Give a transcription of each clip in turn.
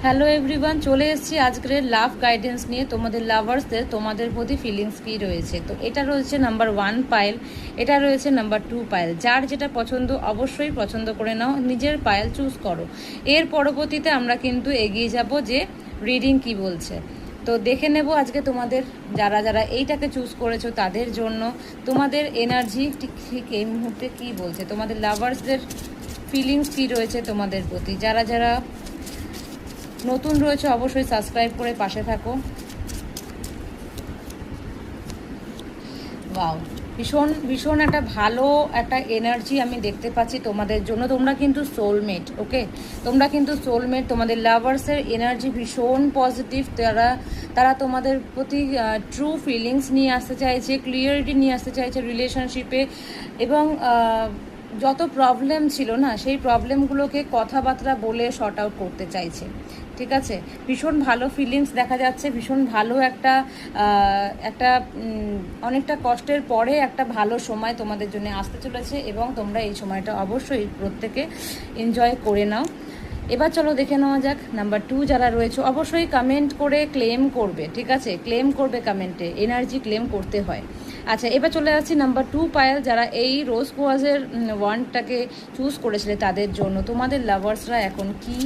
Hello everyone, চলে এসেছি আজকের লাভ গাইডেন্স নিয়ে। তোমাদের লাভার্সদের তোমাদের প্রতি ফিলিংস কী রয়েছে। তো এটা রয়েছে নাম্বার 1 পায়েল, এটা রয়েছে নাম্বার 2 পায়েল। যার যেটা পছন্দ অবশ্যই পছন্দ করে নাও, নিজের পায়েল চুজ করো। এর পরবর্তীতে আমরা কিন্তু এগিয়ে যাব যে রিডিং কি বলছে। তো দেখে নেব আজকে তোমাদের যারা যারা এইটাকে চুজ করেছো তাদের জন্য তোমাদের এনার্জি ঠিক এই মুহূর্তে কী বলছে, তোমাদের লাভার্সদের ফিলিংস কী রয়েছে তোমাদের প্রতি। যারা যারা নতুন রয়েছে অবশ্যই সাবস্ক্রাইব করে পাশে থাকো। ওয়াও, ভীষণ ভীষণ একটা ভালো একটা এনার্জি আমি দেখতে পাচ্ছি তোমাদের জন্য। তোমরা কিন্তু সোলমেট, ওকে, তোমরা কিন্তু সোলমেট। তোমাদের লাভার্সের এনার্জি ভীষণ পজিটিভ। তারা তোমাদের প্রতি ট্রু ফিলিংস নিয়ে আসতে চাইছে, ক্লিয়ারিটি নিয়ে আসতে চাইছে রিলেশনশিপে। এবং যত প্রবলেম ছিল না, সেই প্রবলেমগুলোকে কথাবার্তা বলে শর্ট আউট করতে চাইছে। ঠিক আছে, ভীষণ ভালো ফিলিংস দেখা যাচ্ছে, ভীষণ ভালো একটা অনেকটা কষ্টের পরে একটা ভালো সময় তোমাদের জন্য আসতে চলেছে এবং তোমরা এই সময়টা অবশ্যই প্রত্যেকে এনজয় করে নাও। এবার চলো দেখে নেওয়া যাক নাম্বার 2 যারা রয়েছে অবশ্যই কমেন্ট করে ক্লেম করবে। ঠিক আছে, ক্লেম করবে, কমেন্টে এনার্জি ক্লেম করতে হয়। আচ্ছা, এবার চলে আসছি নাম্বার 2 পায়েল, যারা এই রোজ কোয়াজের ওয়ানটাকে চুজ করেছিলে তাদের জন্য তোমাদের লাভার্সরা এখন কি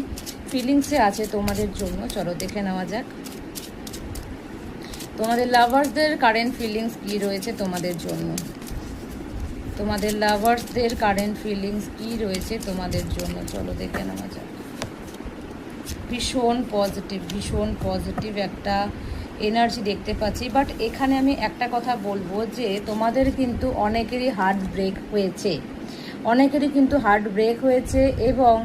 ফিলিংসে আছে তোমাদের জন্য। চলো দেখে নেওয়া যাক তোমাদের লাভার্সদের কারেন্ট ফিলিংস কি রয়েছে তোমাদের জন্য। তোমাদের লাভার্সদের কারেন্ট ফিলিংস কি রয়েছে তোমাদের জন্য, চলো দেখে নেওয়া যাক। ভীষণ পজিটিভ একটা এনার্জি দেখতে পাচ্ছি। বাট এখানে আমি একটা কথা বলবো যে তোমাদের কিন্তু অনেকেরই হার্ট ব্রেক হয়েছে এবং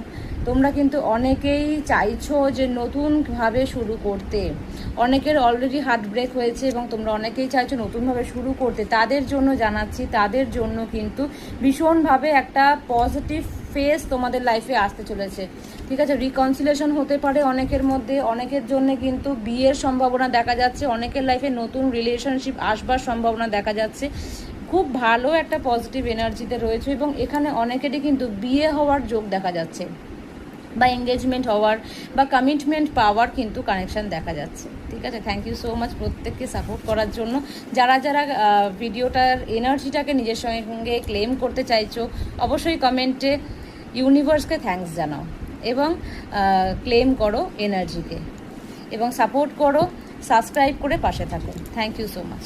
তোমরা কিন্তু অনেকেই চাইছো যে নতুনভাবে শুরু করতে। অনেকের অলরেডি হার্ট ব্রেক হয়েছে এবং তোমরা অনেকেই চাইছো নতুনভাবে শুরু করতে। তাদের জন্য জানাচ্ছি, তাদের জন্য কিন্তু ভীষণভাবে একটা পজিটিভ ফেস তোমাদের লাইফে আসতে চলেছে। ঠিক আছে, রিকনসিলেশন হতে পারে অনেকের মধ্যে, অনেকের জন্য কিন্তু বিয়ের সম্ভাবনা দেখা যাচ্ছে, অনেকের লাইফে নতুন রিলেশনশিপ আসবার সম্ভাবনা দেখা যাচ্ছে। খুব ভালো একটা পজিটিভ এনার্জিতে রয়েছে এবং এখানে অনেকেরই কিন্তু বিয়ে হওয়ার যোগ দেখা যাচ্ছে বা এঙ্গেজমেন্ট হওয়ার বা কমিটমেন্ট পাওয়ার কিন্তু কানেকশান দেখা যাচ্ছে। ঠিক আছে, থ্যাংক ইউ সো মাচ প্রত্যেককে সাপোর্ট করার জন্য। যারা যারা ভিডিওটার এনার্জিটাকে নিজের সঙ্গে ক্লেম করতে চাইছো অবশ্যই কমেন্টে ইউনিভার্সকে থ্যাঙ্কস জানাও এবং ক্লেম করো এনার্জিকে এবং সাপোর্ট করো, সাবস্ক্রাইব করে পাশে থাকো। Thank you so much.